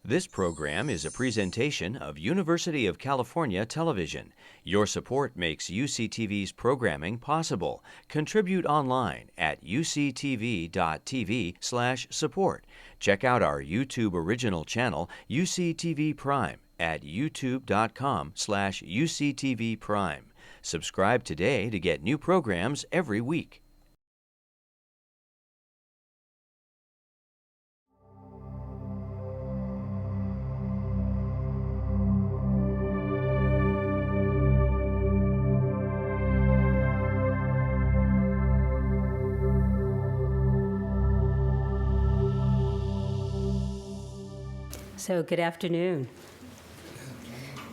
This program is a presentation of University of California Television. Your support makes UCTV's programming possible. Contribute online at uctv.tv/support. Check out our YouTube original channel, UCTV Prime, at youtube.com/UCTV Prime. Subscribe today to get new programs every week. So, good afternoon.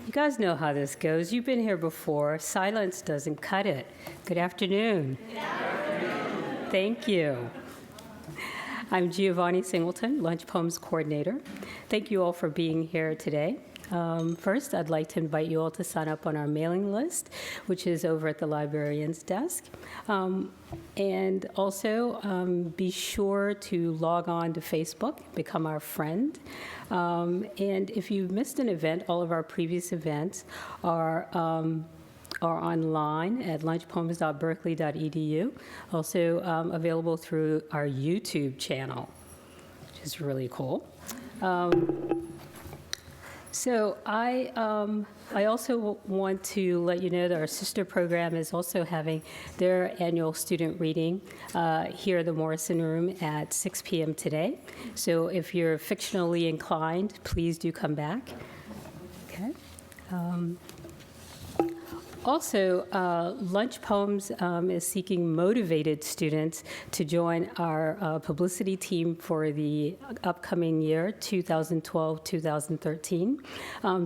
You guys know how this goes. You've been here before. Silence doesn't cut it. Good afternoon. Good afternoon. Thank you. I'm Giovanni Singleton, Lunch Poems Coordinator. Thank you all for being here today. First, I'd like to invite you all to sign up on our mailing list, which is over at the librarian's desk. And also, be sure to log on to Facebook, become our friend. And if you missed an event, all of our previous events are online at lunchpoems.berkeley.edu, also available through our YouTube channel, which is really cool. So I also want to let you know that our sister program is also having their annual student reading here in the Morrison Room at 6 p.m. today. So if you're fictionally inclined, please do come back. Okay. Also, Lunch Poems is seeking motivated students to join our publicity team for the upcoming year, 2012-2013.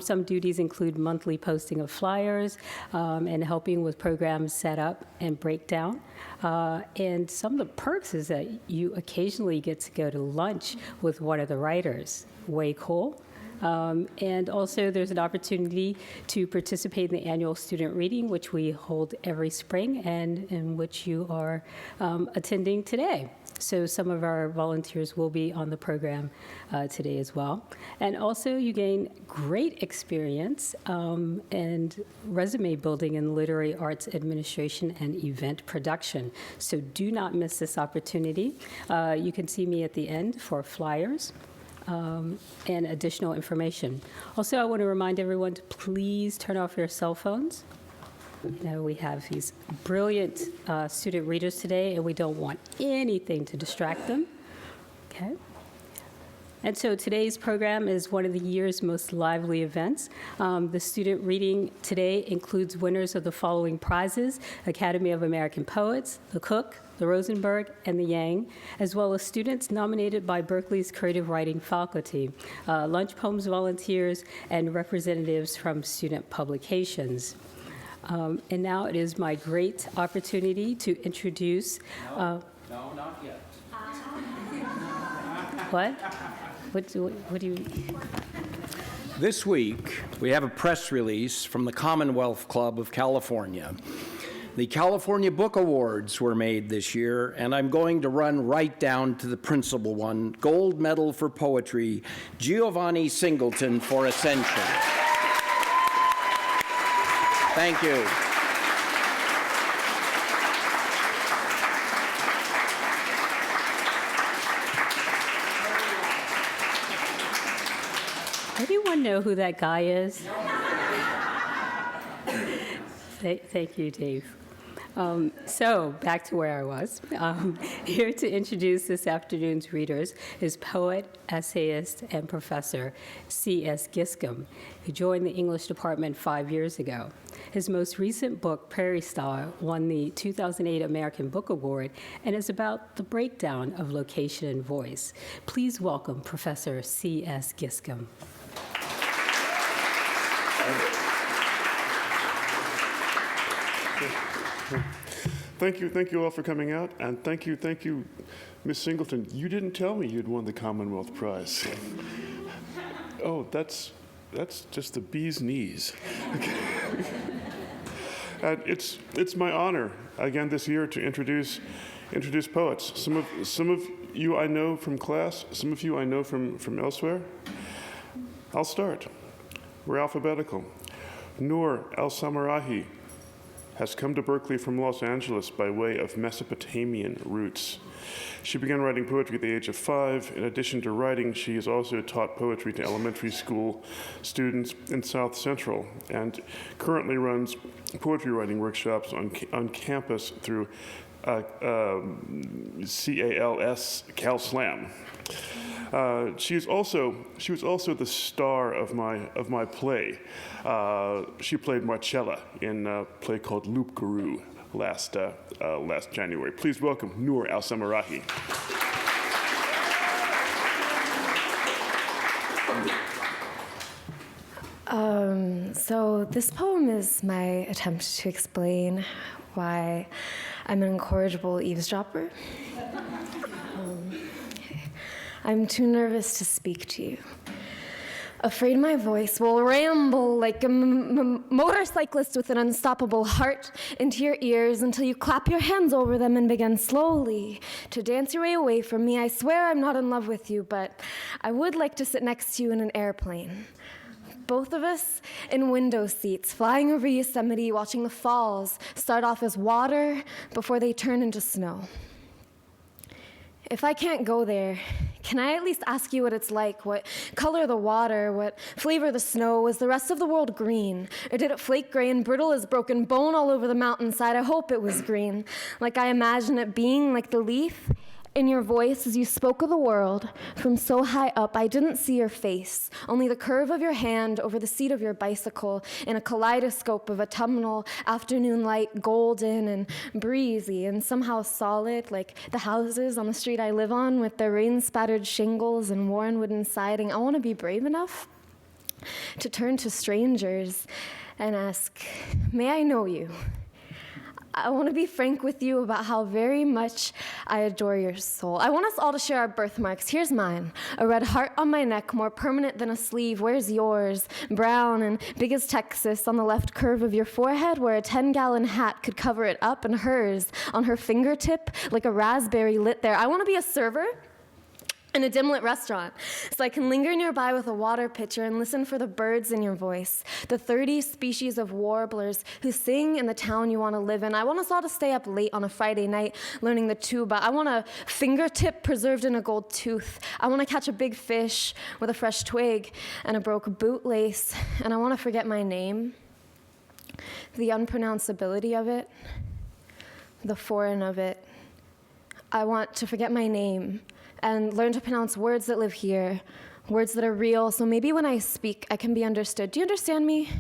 Some duties include monthly posting of flyers and helping with program setup and breakdown. And some of the perks is that you occasionally get to go to lunch with one of the writers. Way cool. And also there's an opportunity to participate in the annual student reading, which we hold every spring and in which you are attending today. So some of our volunteers will be on the program today as well. And also you gain great experience and resume building in literary arts administration and event production. So do not miss this opportunity. You can see me at the end for flyers. And additional information. Also, I want to remind everyone to please turn off your cell phones. You know, we have these brilliant student readers today, and we don't want anything to distract them. Okay. And so today's program is one of the year's most lively events. The student reading today includes winners of the following prizes: Academy of American Poets, the Cook, the Rosenberg, and the Yang, as well as students nominated by Berkeley's creative writing faculty, Lunch Poems volunteers, and representatives from student publications. And now it is my great opportunity to introduce... No, not yet. What? What do you... This week, we have a press release from the Commonwealth Club of California. The California Book Awards were made this year, and I'm going to run right down to the principal one: Gold Medal for Poetry, Giovanni Singleton for Ascension. Thank you. Anyone know who that guy is? Thank you, Dave. So back to where I was. Here to introduce this afternoon's readers is poet, essayist, and professor C.S. Giscombe, who joined the English department 5 years ago. His most recent book, Prairie Star, won the 2008 American Book Award and is about the breakdown of location and voice. Please welcome Professor C.S. Giscombe. Thank you all for coming out, and thank you, Miss Singleton. You didn't tell me you'd won the Commonwealth Prize. Oh, that's just the bee's knees. Okay. And it's my honor again this year to introduce poets. Some of you I know from class, some of you I know from elsewhere. I'll start. We're alphabetical. Noor al-Samarahi has come to Berkeley from Los Angeles by way of Mesopotamian roots. She began writing poetry at the age of 5. In addition to writing, she has also taught poetry to elementary school students in South Central and currently runs poetry writing workshops on campus through CALS, Cal Slam. She was also the star of my play. She played Marcella in a play called Loop Guru last January. Please welcome Noor al-Samarahi. So this poem is my attempt to explain why I'm an incorrigible eavesdropper. I'm too nervous to speak to you. Afraid my voice will ramble like a motorcyclist with an unstoppable heart into your ears until you clap your hands over them and begin slowly to dance your way away from me. I swear I'm not in love with you, but I would like to sit next to you in an airplane. Both of us in window seats, flying over Yosemite, watching the falls start off as water before they turn into snow. If I can't go there, can I at least ask you what it's like? What color the water? What flavor the snow? Was the rest of the world green? Or did it flake gray and brittle as broken bone all over the mountainside? I hope it was green, like I imagine it being, like the leaf in your voice as you spoke of the world from so high up. I didn't see your face, only the curve of your hand over the seat of your bicycle in a kaleidoscope of autumnal afternoon light, golden and breezy and somehow solid, like the houses on the street I live on with their rain-spattered shingles and worn wooden siding. I want to be brave enough to turn to strangers and ask, may I know you? I want to be frank with you about how very much I adore your soul. I want us all to share our birthmarks. Here's mine. A red heart on my neck, more permanent than a sleeve. Where's yours? Brown and big as Texas on the left curve of your forehead where a 10-gallon hat could cover it up, and hers on her fingertip like a raspberry lit there. I want to be a server in a dim-lit restaurant, so I can linger nearby with a water pitcher and listen for the birds in your voice, the 30 species of warblers who sing in the town you want to live in. I want us all to stay up late on a Friday night learning the tuba. I want a fingertip preserved in a gold tooth. I want to catch a big fish with a fresh twig and a broke bootlace, and I want to forget my name, the unpronounceability of it, the foreign of it. I want to forget my name and learn to pronounce words that live here, words that are real, so maybe when I speak, I can be understood. Do you understand me?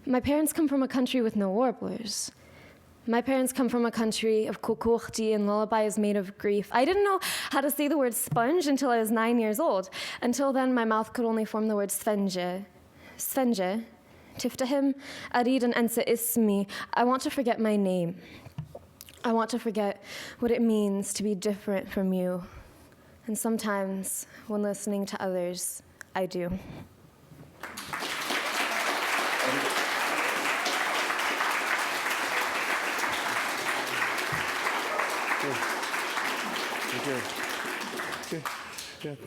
My parents come from a country with no warblers. My parents come from a country of kukurti and lullabies made of grief. I didn't know how to say the word sponge until I was 9 years old. Until then, my mouth could only form the word sfenge. Sfenge. Tiftahim, arid and ensa ismi. I want to forget my name. I want to forget what it means to be different from you. And sometimes, when listening to others, I do.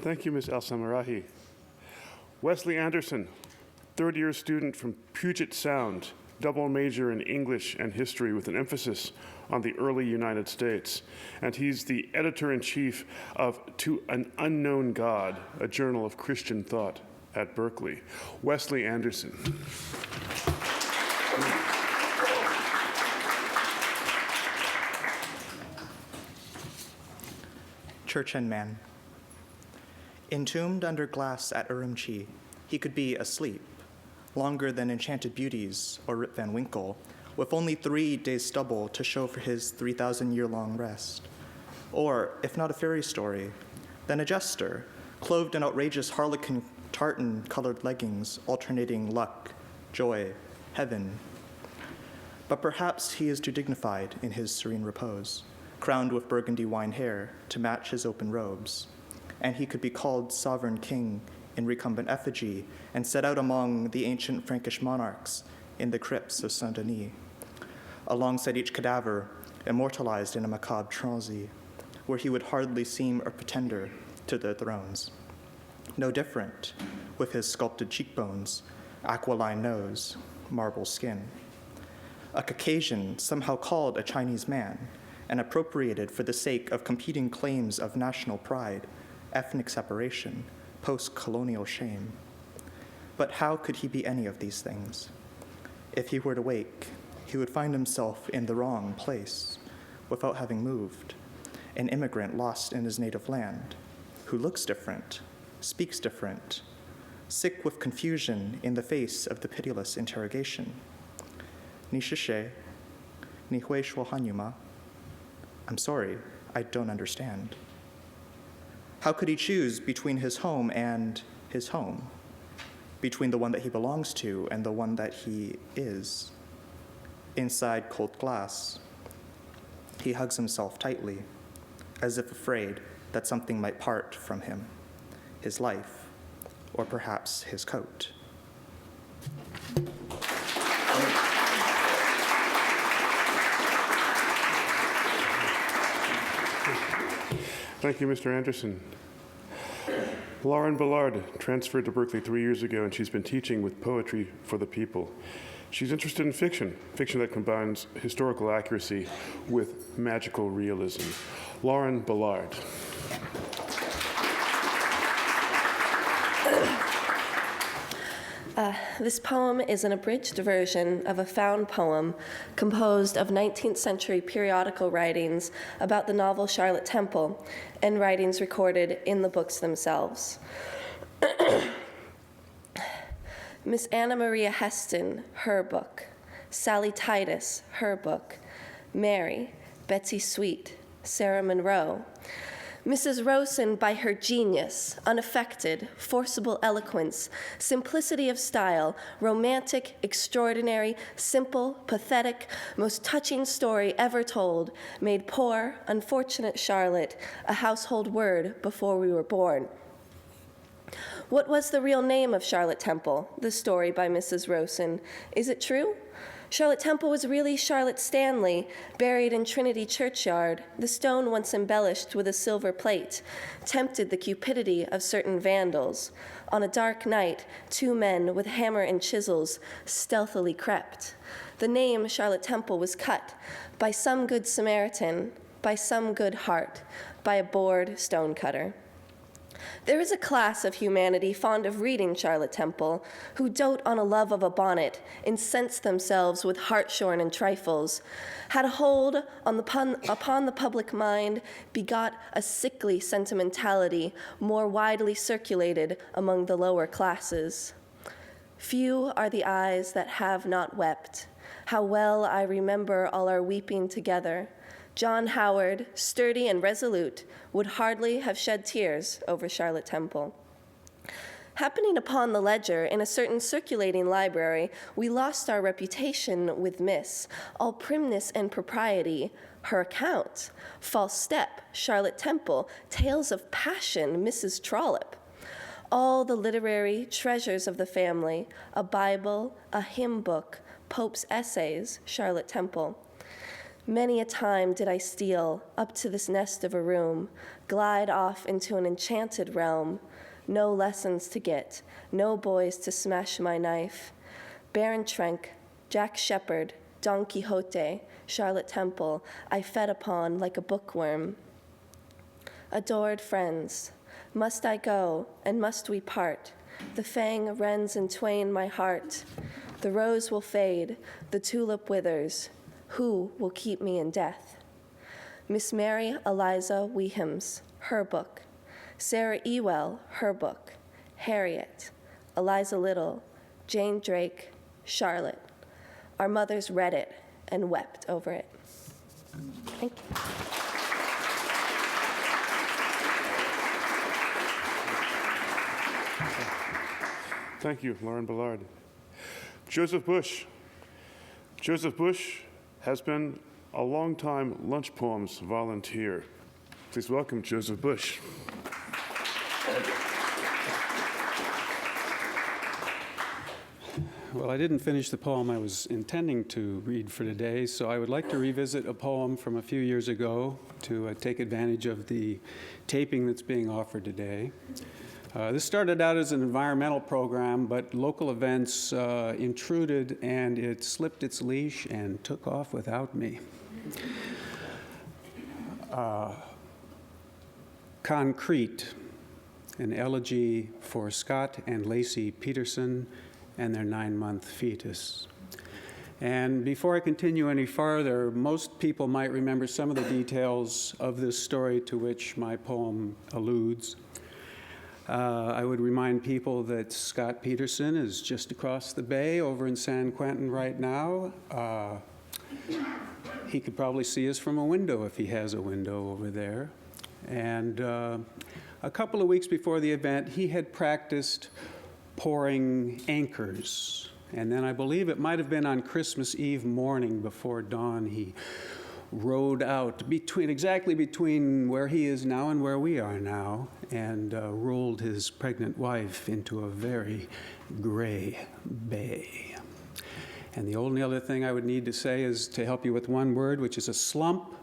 Thank you, Ms. al-Samarahi. Wesley Anderson, third-year student from Puget Sound, double major in English and history with an emphasis on the early United States. And he's the editor-in-chief of To an Unknown God, a journal of Christian thought at Berkeley. Wesley Anderson. Church and Man. Entombed under glass at Urumqi, he could be asleep, longer than Enchanted Beauties or Rip Van Winkle, with only 3 days stubble to show for his 3,000-year-long rest. Or, if not a fairy story, then a jester, clothed in outrageous harlequin tartan-colored leggings, alternating luck, joy, heaven. But perhaps he is too dignified in his serene repose, crowned with burgundy wine hair to match his open robes, and he could be called sovereign king in recumbent effigy and set out among the ancient Frankish monarchs in the crypts of Saint-Denis, alongside each cadaver immortalized in a macabre transi, where he would hardly seem a pretender to their thrones. No different with his sculpted cheekbones, aquiline nose, marble skin. A Caucasian somehow called a Chinese man and appropriated for the sake of competing claims of national pride, ethnic separation, post-colonial shame. But how could he be any of these things? If he were to wake, he would find himself in the wrong place without having moved, an immigrant lost in his native land, who looks different, speaks different, sick with confusion in the face of the pitiless interrogation. Ni shishe, ni hui shuo hanyuma. I'm sorry, I don't understand. How could he choose between his home and his home? Between the one that he belongs to and the one that he is? Inside cold glass, he hugs himself tightly, as if afraid that something might part from him, his life, or perhaps his coat. Thank you, Mr. Anderson. Lauren Ballard transferred to Berkeley 3 years ago, and she's been teaching with Poetry for the People. She's interested in fiction that combines historical accuracy with magical realism. Lauren Ballard. This poem is an abridged version of a found poem composed of 19th century periodical writings about the novel Charlotte Temple and writings recorded in the books themselves. Miss Anna Maria Heston, her book. Sally Titus, her book. Mary, Betsy Sweet, Sarah Monroe. Mrs. Rosen by her genius, unaffected, forcible eloquence, simplicity of style, romantic, extraordinary, simple, pathetic, most touching story ever told, made poor, unfortunate Charlotte a household word before we were born. What was the real name of Charlotte Temple? The story by Mrs. Rosen. Is it true? Charlotte Temple was really Charlotte Stanley, buried in Trinity Churchyard. The stone, once embellished with a silver plate, tempted the cupidity of certain vandals. On a dark night, 2 men with hammer and chisels stealthily crept. The name Charlotte Temple was cut by some good Samaritan, by some good heart, by a bored stonecutter. There is a class of humanity fond of reading Charlotte Temple, who dote on a love of a bonnet, incense themselves with hartshorn and trifles, had a hold upon the public mind, begot a sickly sentimentality more widely circulated among the lower classes. Few are the eyes that have not wept. How well I remember all our weeping together. John Howard, sturdy and resolute, would hardly have shed tears over Charlotte Temple. Happening upon the ledger in a certain circulating library, we lost our reputation with Miss, all primness and propriety, her account, false step, Charlotte Temple, tales of passion, Mrs. Trollope. All the literary treasures of the family, a Bible, a hymn book, Pope's essays, Charlotte Temple. Many a time did I steal up to this nest of a room, glide off into an enchanted realm. No lessons to get, no boys to smash my knife. Baron Trenck, Jack Sheppard, Don Quixote, Charlotte Temple, I fed upon like a bookworm. Adored friends, must I go and must we part? The fang rends in twain my heart. The rose will fade, the tulip withers. Who will keep me in death? Miss Mary Eliza Weeham's, her book. Sarah Ewell, her book. Harriet, Eliza Little, Jane Drake, Charlotte. Our mothers read it and wept over it. Thank you. Thank you, Lauren Ballard. Joseph Bush. Joseph Bush has been a longtime lunch poems volunteer. Please welcome Joseph Bush. Well, I didn't finish the poem I was intending to read for today, so I would like to revisit a poem from a few years ago to take advantage of the taping that's being offered today. This started out as an environmental program, but local events intruded, and it slipped its leash and took off without me. Concrete, an elegy for Scott and Lacey Peterson and their 9-month fetus. And before I continue any farther, most people might remember some of the details of this story to which my poem alludes. I would remind people that Scott Peterson is just across the bay over in San Quentin right now. He could probably see us from a window if he has a window over there. And a couple of weeks before the event, he had practiced pouring anchors. And then I believe it might have been on Christmas Eve morning before dawn, he rowed out exactly between where he is now and where we are now, and rolled his pregnant wife into a very gray bay. And the only other thing I would need to say is to help you with one word, which is a slump,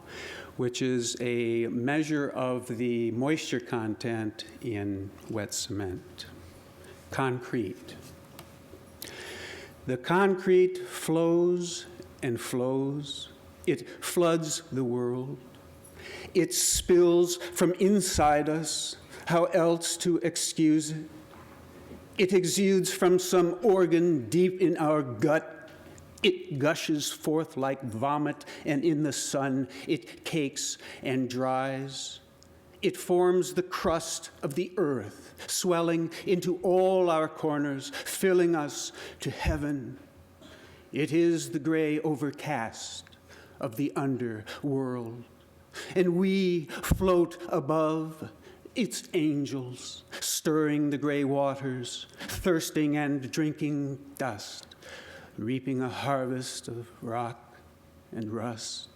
which is a measure of the moisture content in wet cement. Concrete. The concrete flows and flows. It floods the world. It spills from inside us. How else to excuse it? It exudes from some organ deep in our gut. It gushes forth like vomit, and in the sun it cakes and dries. It forms the crust of the earth, swelling into all our corners, filling us to heaven. It is the gray overcast of the underworld, and we float above its angels, stirring the gray waters, thirsting and drinking dust, reaping a harvest of rock and rust.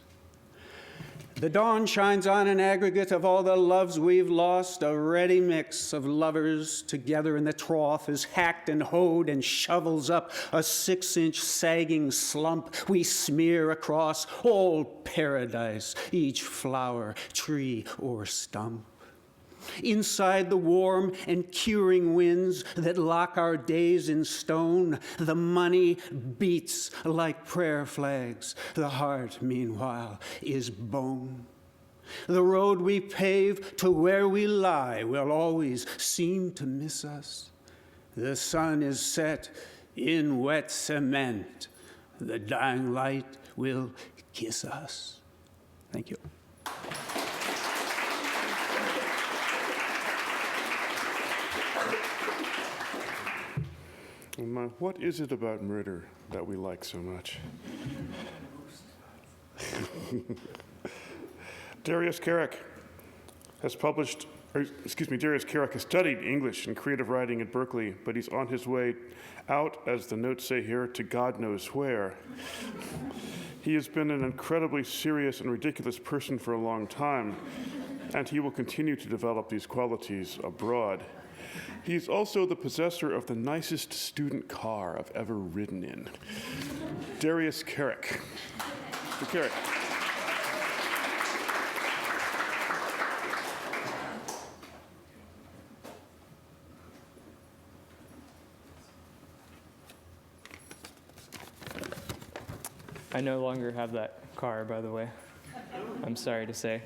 The dawn shines on an aggregate of all the loves we've lost, a ready mix of lovers together in the trough is hacked and hoed and shovels up a 6-inch sagging slump we smear across all paradise, each flower, tree, or stump. Inside the warm and curing winds that lock our days in stone, the money beats like prayer flags. The heart, meanwhile, is bone. The road we pave to where we lie will always seem to miss us. The sun is set in wet cement. The dying light will kiss us. Thank you. What is it about murder that we like so much? Darius Carrick has studied English and creative writing at Berkeley, but he's on his way out, as the notes say here, to God knows where. He has been an incredibly serious and ridiculous person for a long time, and he will continue to develop these qualities abroad. He's also the possessor of the nicest student car I've ever ridden in. Darius Carrick. Mr. Carrick. I no longer have that car, by the way. I'm sorry to say.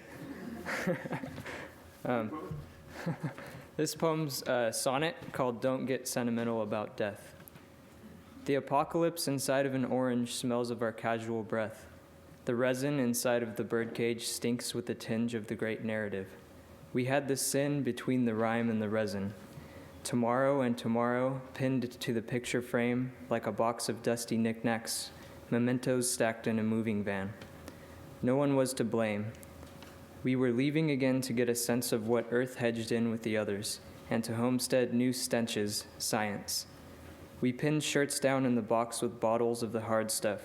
This poem's a sonnet called Don't Get Sentimental About Death. The apocalypse inside of an orange smells of our casual breath. The resin inside of the birdcage stinks with the tinge of the great narrative. We had the sin between the rhyme and the resin. Tomorrow and tomorrow, pinned to the picture frame like a box of dusty knickknacks, mementos stacked in a moving van. No one was to blame. We were leaving again to get a sense of what earth hedged in with the others, and to homestead new stenches, science. We pinned shirts down in the box with bottles of the hard stuff.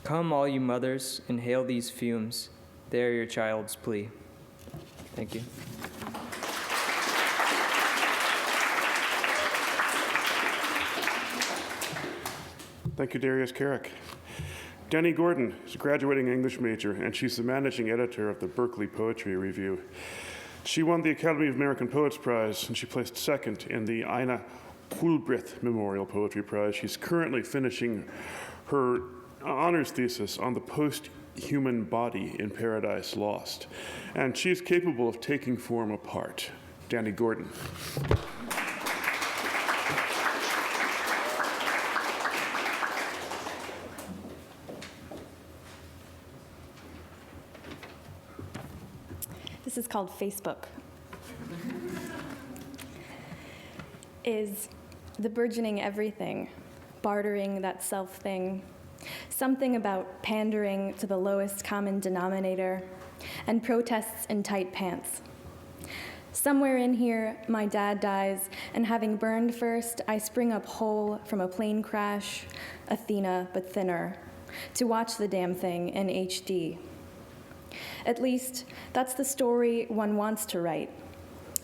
Come, all you mothers, inhale these fumes. They are your child's plea. Thank you. Thank you, Darius Carrick. Denny Gordon is a graduating English major, and she's the managing editor of the Berkeley Poetry Review. She won the Academy of American Poets Prize, and she placed second in the Ina Kulbrith Memorial Poetry Prize. She's currently finishing her honors thesis on the post-human body in Paradise Lost, and she's capable of taking form apart. Danny Gordon. This is called Facebook. Is the burgeoning everything, bartering that self thing, something about pandering to the lowest common denominator, and protests in tight pants. Somewhere in here, my dad dies, and having burned first, I spring up whole from a plane crash, Athena but thinner, to watch the damn thing in HD. At least, that's the story one wants to write.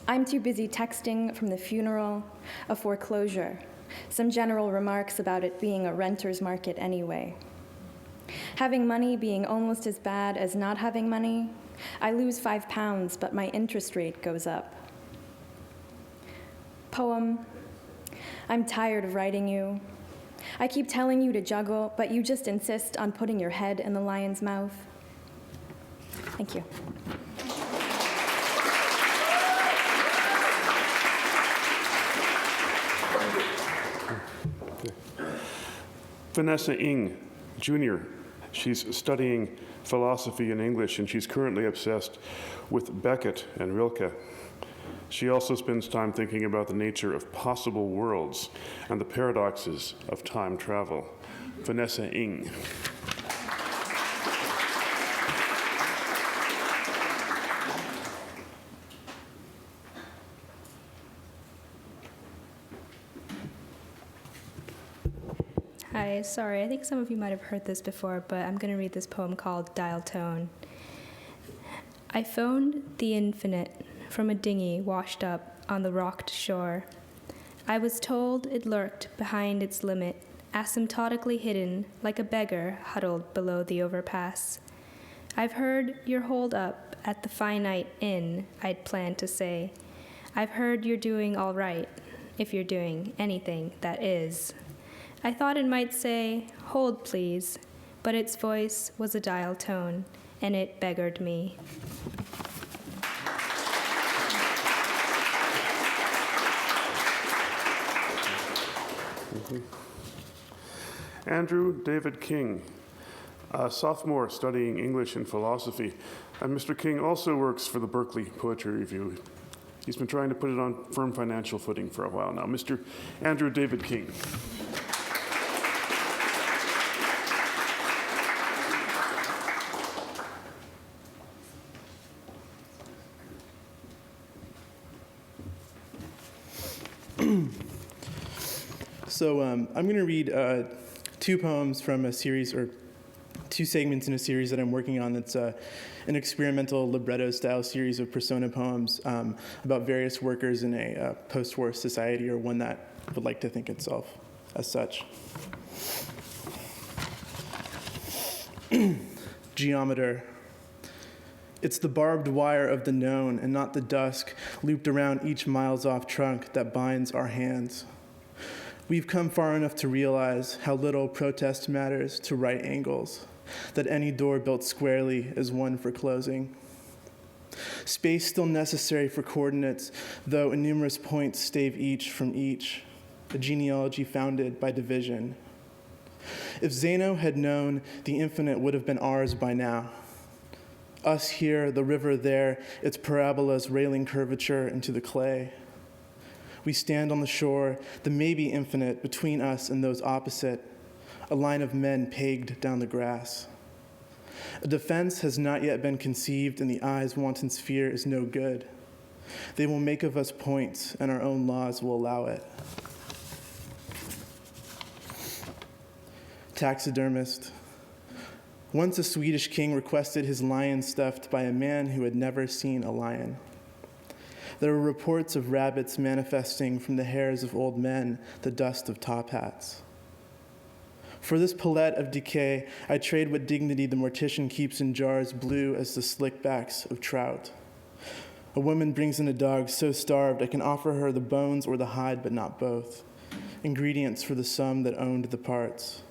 I'm too busy texting from the funeral, a foreclosure, some general remarks about it being a renter's market anyway. Having money being almost as bad as not having money, I lose 5 pounds, but my interest rate goes up. Poem, I'm tired of writing you. I keep telling you to juggle, but you just insist on putting your head in the lion's mouth. Thank you. Vanessa Ng, Jr. She's studying philosophy and English, and she's currently obsessed with Beckett and Rilke. She also spends time thinking about the nature of possible worlds and the paradoxes of time travel. Vanessa Ng. Hi, sorry, I think some of you might have heard this before, but I'm going to read this poem called Dial Tone. I phoned the infinite from a dinghy washed up on the rocked shore. I was told it lurked behind its limit, asymptotically hidden like a beggar huddled below the overpass. I've heard you're holed up at the finite inn, I'd planned to say. I've heard you're doing all right, if you're doing anything that is. I thought it might say, hold please, but its voice was a dial tone, and it beggared me. Andrew David King, a sophomore studying English and philosophy. And Mr. King also works for the Berkeley Poetry Review. He's been trying to put it on firm financial footing for a while now. Mr. Andrew David King. So I'm going to read 2 poems from a series, or 2 segments in a series that I'm working on that's an experimental libretto-style series of persona poems about various workers in a post-war society, or one that would like to think itself as such. Geometer. It's the barbed wire of the known and not the dusk looped around each miles-off trunk that binds our hands. We've come far enough to realize how little protest matters to right angles, that any door built squarely is one for closing. Space still necessary for coordinates, though numerous points stave each from each, a genealogy founded by division. If Zeno had known, the infinite would have been ours by now. Us here, the river there, its parabolas railing curvature into the clay. We stand on the shore, the maybe infinite between us and those opposite, a line of men pegged down the grass. A defense has not yet been conceived, and the eye's wanton sphere is no good. They will make of us points, and our own laws will allow it. Taxidermist. Once a Swedish king requested his lion stuffed by a man who had never seen a lion. There were reports of rabbits manifesting from the hairs of old men, the dust of top hats. For this palette of decay, I trade what dignity the mortician keeps in jars blue as the slickbacks of trout. A woman brings in a dog so starved I can offer her the bones or the hide, but not both. Ingredients for the some that owned the parts.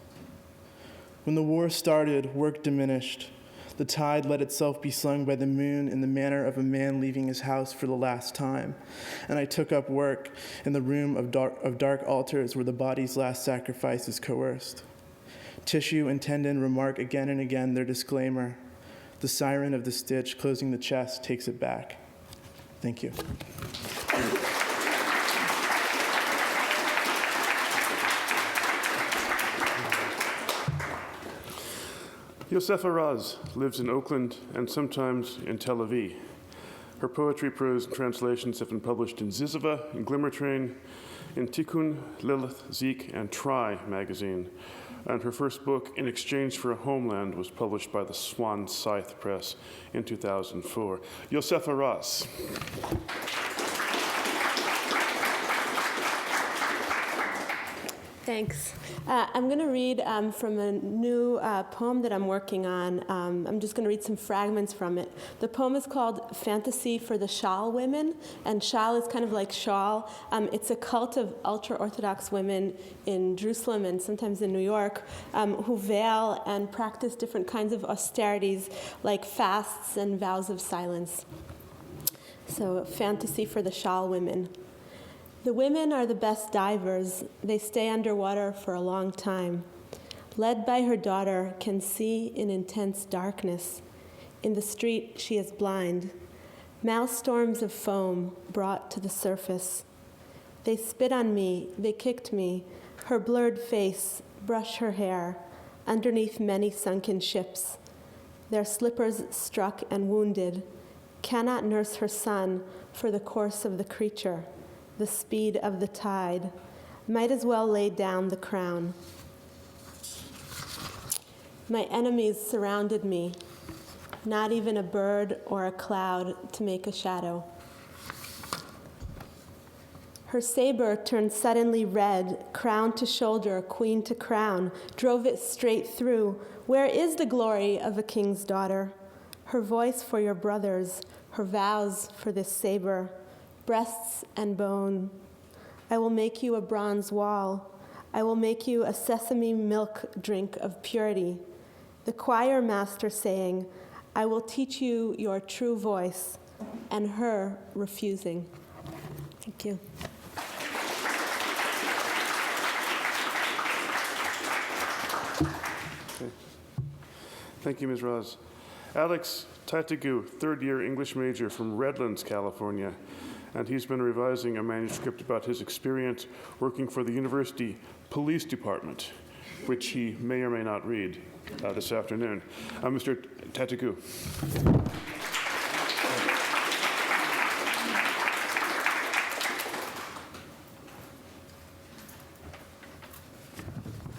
When the war started, work diminished. The tide let itself be slung by the moon in the manner of a man leaving his house for the last time. And I took up work in the room of dark altars where the body's last sacrifice is coerced. Tissue and tendon remark again and again their disclaimer. The siren of the stitch closing the chest takes it back. Thank you. Yosefa Raz lives in Oakland and sometimes in Tel Aviv. Her poetry, prose, and translations have been published in Zizova, in Glimmer Train, in Tikkun, Lilith, Zeke, and Try magazine. And her first book, In Exchange for a Homeland, was published by the Swan Scythe Press in 2004. Yosefa Raz. Thanks. I'm going to read from a new poem that I'm working on. I'm just going to read some fragments from it. The poem is called Fantasy for the Shawl Women, and shawl is kind of like shawl. It's a cult of ultra-Orthodox women in Jerusalem and sometimes in New York who veil and practice different kinds of austerities like fasts and vows of silence. So, Fantasy for the Shawl Women. The women are the best divers. They stay underwater for a long time. Led by her daughter, can see in intense darkness. In the street, she is blind. Maelstrom of foam brought to the surface. They spit on me, they kicked me. Her blurred face, brush her hair, underneath many sunken ships. Their slippers struck and wounded. Cannot nurse her son for the course of the creature. The speed of the tide, might as well lay down the crown. My enemies surrounded me, not even a bird or a cloud to make a shadow. Her saber turned suddenly red, crown to shoulder, queen to crown, drove it straight through. Where is the glory of a king's daughter? Her voice for your brothers, her vows for this saber. Breasts and bone. I will make you a bronze wall. I will make you a sesame milk drink of purity. The choir master saying, I will teach you your true voice, and her refusing. Thank you. Okay. Thank you, Ms. Raz. Alex Taitagu, third-year English major from Redlands, California. And he's been revising a manuscript about his experience working for the university police department, which he may or may not read this afternoon. Mr. Taitagu.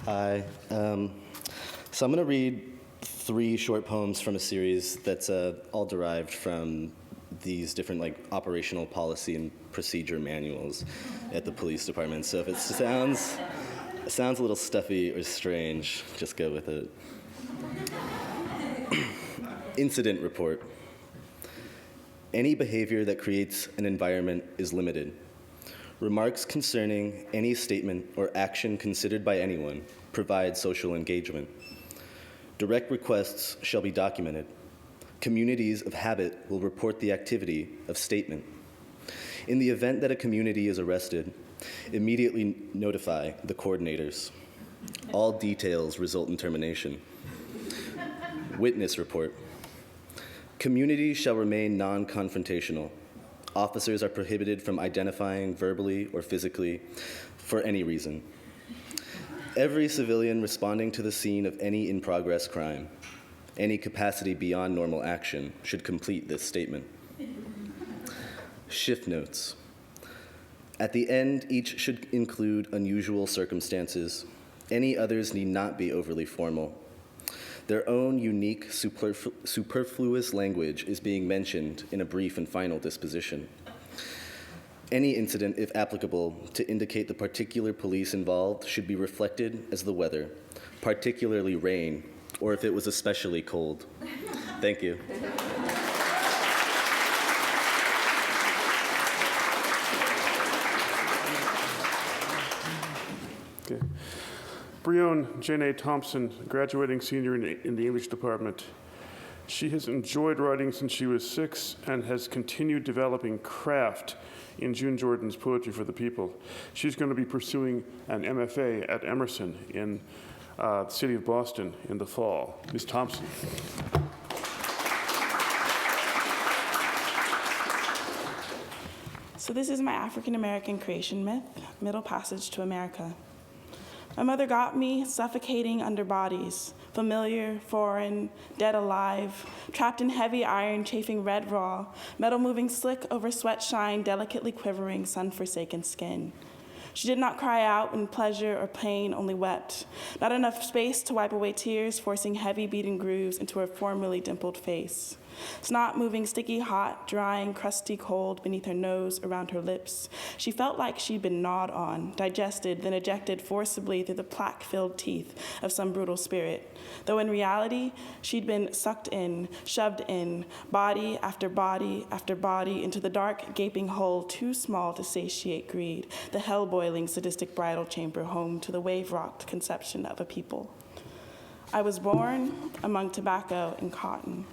Hi. So I'm going to read 3 short poems from a series that's all derived from these different operational policy and procedure manuals at the police department. So if it sounds a little stuffy or strange, just go with it. Incident report. Any behavior that creates an environment is limited. Remarks concerning any statement or action considered by anyone provide social engagement. Direct requests shall be documented. Communities of habit will report the activity of statement. In the event that a community is arrested, immediately notify the coordinators. All details result in termination. Witness report. Communities shall remain non-confrontational. Officers are prohibited from identifying verbally or physically for any reason. Every civilian responding to the scene of any in-progress crime, any capacity beyond normal action, should complete this statement. Shift notes. At the end, each should include unusual circumstances. Any others need not be overly formal. Their own unique superfluous language is being mentioned in a brief and final disposition. Any incident, if applicable, to indicate the particular police involved should be reflected as the weather, particularly rain, or if it was especially cold. Thank you. Okay. Breon Jane A. Thompson, graduating senior in the English department. She has enjoyed writing since she was 6 and has continued developing craft in June Jordan's Poetry for the People. She's going to be pursuing an MFA at Emerson in the city of Boston in the fall. Ms. Thompson. So this is my African American creation myth, Middle Passage to America. My mother got me suffocating under bodies, familiar, foreign, dead alive, trapped in heavy iron, chafing red raw, metal moving slick over sweat shine, delicately quivering, sun-forsaken skin. She did not cry out in pleasure or pain, only wept. Not enough space to wipe away tears, forcing heavy beating grooves into her formerly dimpled face. Snot moving sticky hot, drying, crusty cold beneath her nose, around her lips. She felt like she'd been gnawed on, digested, then ejected forcibly through the plaque-filled teeth of some brutal spirit. Though in reality, she'd been sucked in, shoved in, body after body after body, into the dark, gaping hole too small to satiate greed, the hell-boiling, sadistic bridal chamber home to the wave-rocked conception of a people. I was born among tobacco and cotton.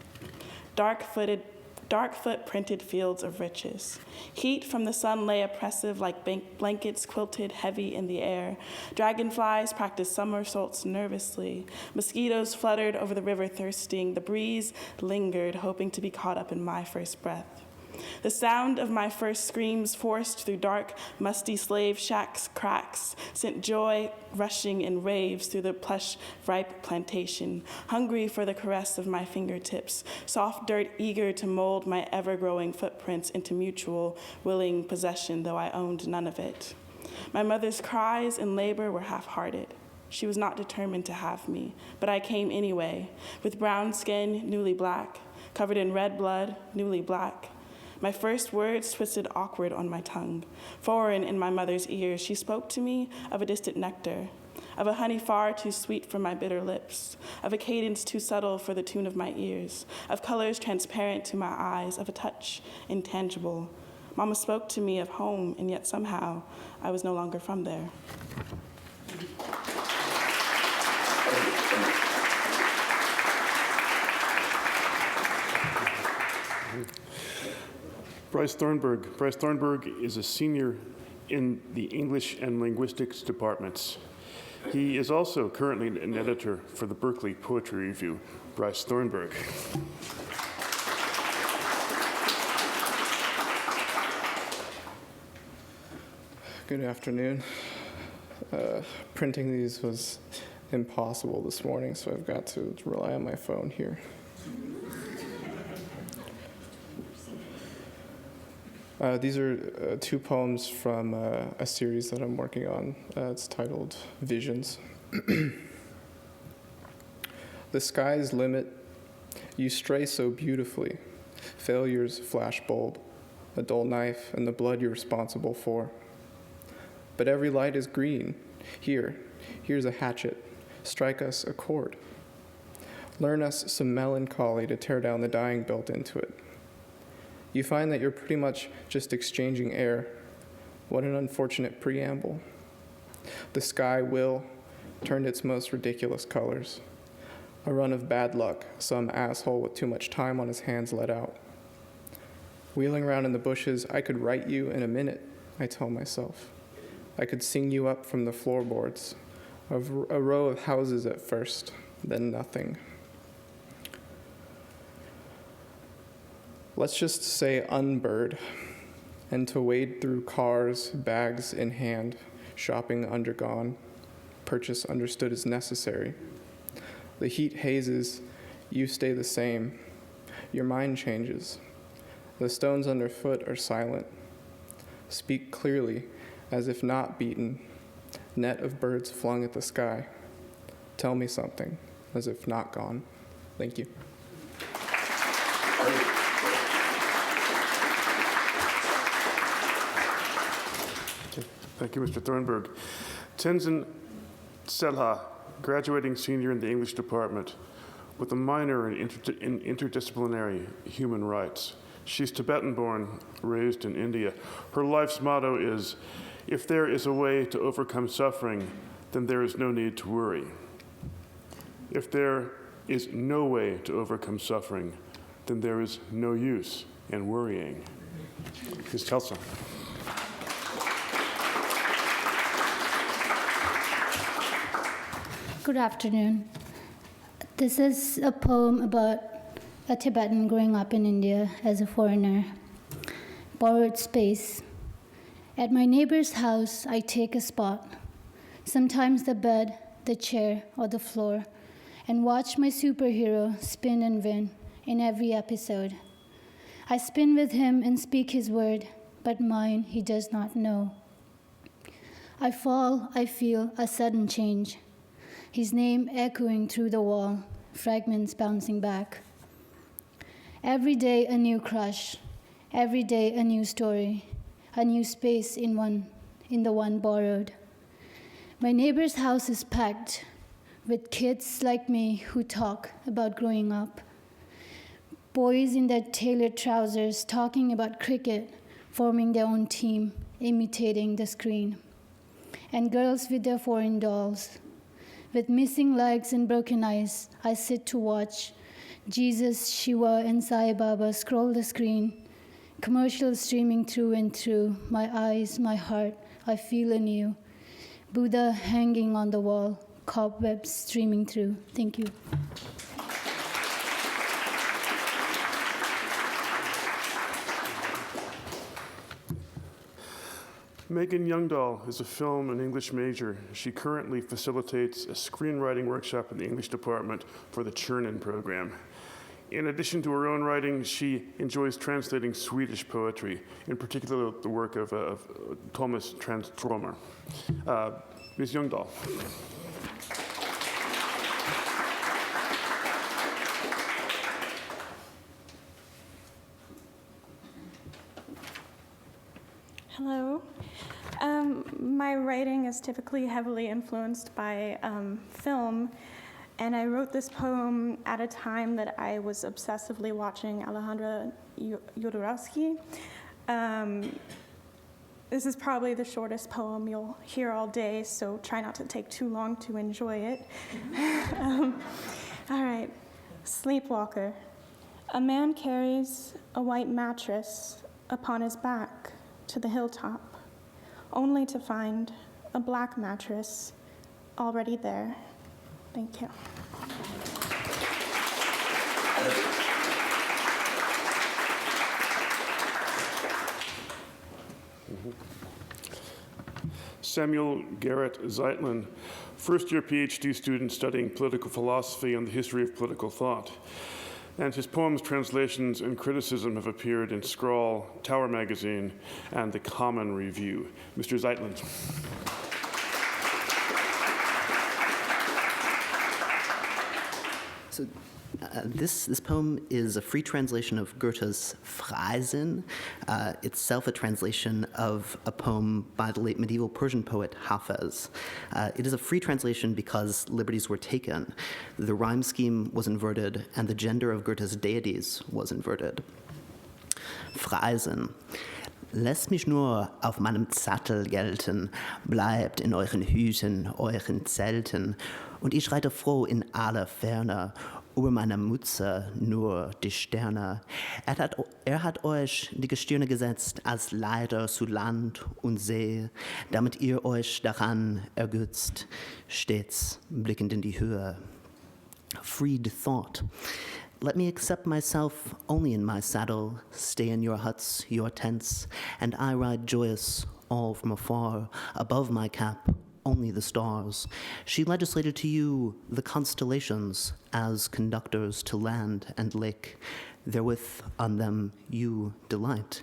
Dark-foot-printed fields of riches. Heat from the sun lay oppressive like blankets quilted heavy in the air. Dragonflies practiced somersaults nervously. Mosquitoes fluttered over the river thirsting. The breeze lingered, hoping to be caught up in my first breath. The sound of my first screams forced through dark, musty slave shacks' cracks sent joy rushing in waves through the plush, ripe plantation, hungry for the caress of my fingertips, soft dirt eager to mold my ever-growing footprints into mutual, willing possession, though I owned none of it. My mother's cries in labor were half-hearted. She was not determined to have me, but I came anyway, with brown skin, newly black, covered in red blood, newly black. My first words twisted awkward on my tongue. Foreign in my mother's ears, she spoke to me of a distant nectar, of a honey far too sweet for my bitter lips, of a cadence too subtle for the tune of my ears, of colors transparent to my eyes, of a touch intangible. Mama spoke to me of home, and yet somehow I was no longer from there. Bryce Thornburg. Bryce Thornburg is a senior in the English and Linguistics departments. He is also currently an editor for the Berkeley Poetry Review. Bryce Thornburg. Good afternoon. Printing these was impossible this morning, so I've got to rely on my phone here. These are 2 poems from a series that I'm working on. It's titled Visions. The sky's limit, you stray so beautifully. Failure's flashbulb, a dull knife, and the blood you're responsible for. But every light is green. Here's a hatchet. Strike us a chord. Learn us some melancholy to tear down the dying built into it. You find that you're pretty much just exchanging air. What an unfortunate preamble. The sky will turned its most ridiculous colors. A run of bad luck, some asshole with too much time on his hands let out. Wheeling around in the bushes, I could write you in a minute, I tell myself. I could sing you up from the floorboards, a row of houses at first, then nothing. Let's just say unbird, and to wade through cars, bags in hand, shopping undergone, purchase understood as necessary. The heat hazes, you stay the same. Your mind changes. The stones underfoot are silent. Speak clearly, as if not beaten. Net of birds flung at the sky. Tell me something, as if not gone. Thank you. Thank you, Mr. Thornburg. Tenzin Selha, graduating senior in the English department with a minor in interdisciplinary human rights. She's Tibetan-born, raised in India. Her life's motto is, if there is a way to overcome suffering, then there is no need to worry. If there is no way to overcome suffering, then there is no use in worrying. Ms. Telsa. Good afternoon. This is a poem about a Tibetan growing up in India as a foreigner. Borrowed space. At my neighbor's house, I take a spot, sometimes the bed, the chair, or the floor, and watch my superhero spin and win in every episode. I spin with him and speak his word, but mine he does not know. I fall, I feel a sudden change, his name echoing through the wall, fragments bouncing back. Every day a new crush, every day a new story, a new space in the one borrowed. My neighbor's house is packed with kids like me who talk about growing up. Boys in their tailored trousers talking about cricket, forming their own team, imitating the screen. And girls with their foreign dolls. With missing legs and broken eyes, I sit to watch Jesus, Shiva, and Sai Baba scroll the screen, commercials streaming through and through, my eyes, my heart, I feel anew. Buddha hanging on the wall, cobwebs streaming through. Thank you. Megan Youngdahl is a film and English major. She currently facilitates a screenwriting workshop in the English department for the Churnin program. In addition to her own writing, she enjoys translating Swedish poetry, in particular the work of Thomas Tranströmer. Ms. Youngdahl. Hello. My writing is typically heavily influenced by film, and I wrote this poem at a time that I was obsessively watching Alejandra Jodorowsky. This is probably the shortest poem you'll hear all day, so try not to take too long to enjoy it. All right. Sleepwalker. A man carries a white mattress upon his back to the hilltop, only to find a black mattress already there. Thank you. Samuel Garrett Zeitlin, first-year PhD student studying political philosophy and the history of political thought. And his poems, translations, and criticism have appeared in Scrawl, Tower Magazine, and the Common Review. Mr. Zeitlin. So this poem is a free translation of Goethe's Freisinn, itself a translation of a poem by the late medieval Persian poet Hafez. It is a free translation because liberties were taken. The rhyme scheme was inverted, and the gender of Goethe's deities was inverted. Freisinn. Lässt mich nur auf meinem Zettel gelten, bleibt in euren Hüten, euren Zelten, und ich reite froh in aller Ferne, über meiner Mütze nur die Sterne. Er hat euch die Gestirne gesetzt als Leiter zu Land und See, damit ihr euch daran ergötzt, stets blickend in die Höhe. Freed thought. Let me accept myself only in my saddle, stay in your huts, your tents, and I ride joyous all from afar, above my cap, only the stars. She legislated to you the constellations as conductors to land and lake. Therewith on them you delight,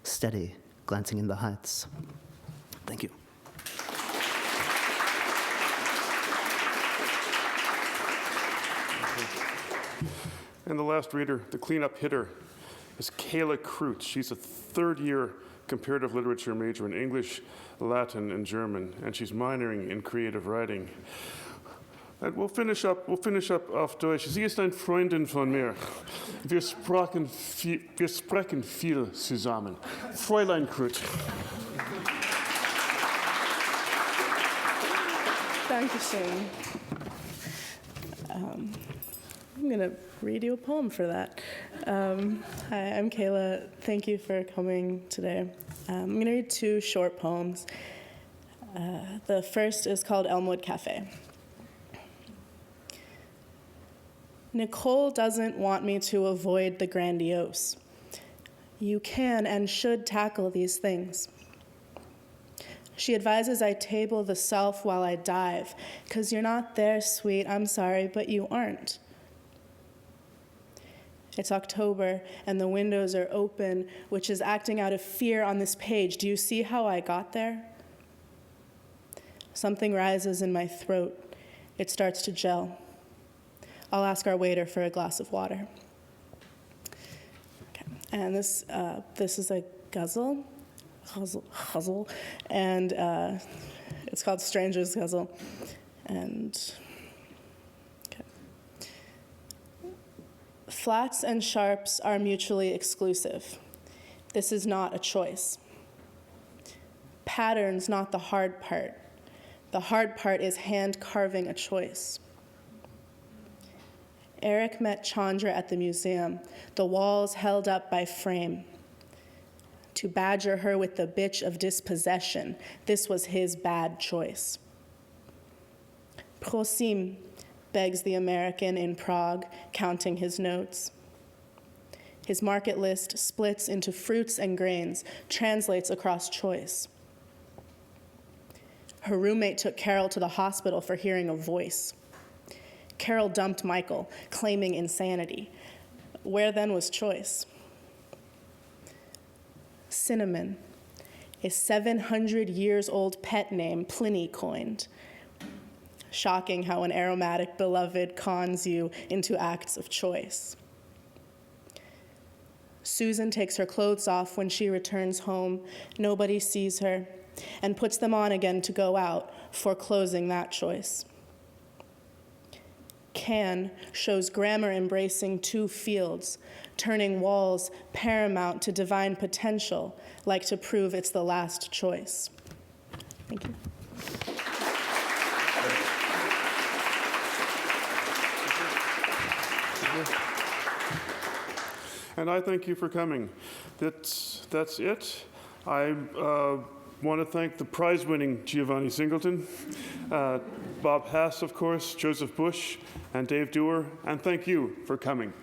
steady, glancing in the heights. Thank you. And the last reader, the cleanup hitter, is Kayla Kreutz. She's a third-year comparative literature major in English, Latin, and German, and she's minoring in creative writing. And we'll finish up auf Deutsch. Sie ist eine Freundin von mir. Wir sprechen viel zusammen. Fräulein Kreutz. Dankeschön. I'm going to read you a poem for that. Hi, I'm Kayla. Thank you for coming today. I'm going to read 2 short poems. The first is called Elmwood Cafe. Nicole doesn't want me to avoid the grandiose. You can and should tackle these things. She advises I table the self while I dive, 'cause you're not there, sweet, I'm sorry, but you aren't. It's October, and the windows are open, which is acting out of fear on this page. Do you see how I got there? Something rises in my throat. It starts to gel. I'll ask our waiter for a glass of water. Okay. And this is a ghazal, and it's called Stranger's Ghazal. And okay. Flats and sharps are mutually exclusive. This is not a choice. Pattern's not the hard part. The hard part is hand carving a choice. Eric met Chandra at the museum, the walls held up by frame. To badger her with the bitch of dispossession, this was his bad choice. Prosim, begs the American in Prague, counting his notes. His market list splits into fruits and grains, translates across choice. Her roommate took Carol to the hospital for hearing a voice. Carol dumped Michael, claiming insanity. Where then was choice? Cinnamon, a 700 years old pet name Pliny coined. Shocking how an aromatic beloved cons you into acts of choice. Susan takes her clothes off when she returns home. Nobody sees her, and puts them on again to go out, foreclosing that choice. Can shows grammar embracing 2 fields, turning walls paramount to divine potential, like to prove it's the last choice. Thank you. And I thank you for coming. That's it. I want to thank the prize-winning Giovanni Singleton, Bob Hass, of course, Joseph Bush, and Dave Dewar, and thank you for coming.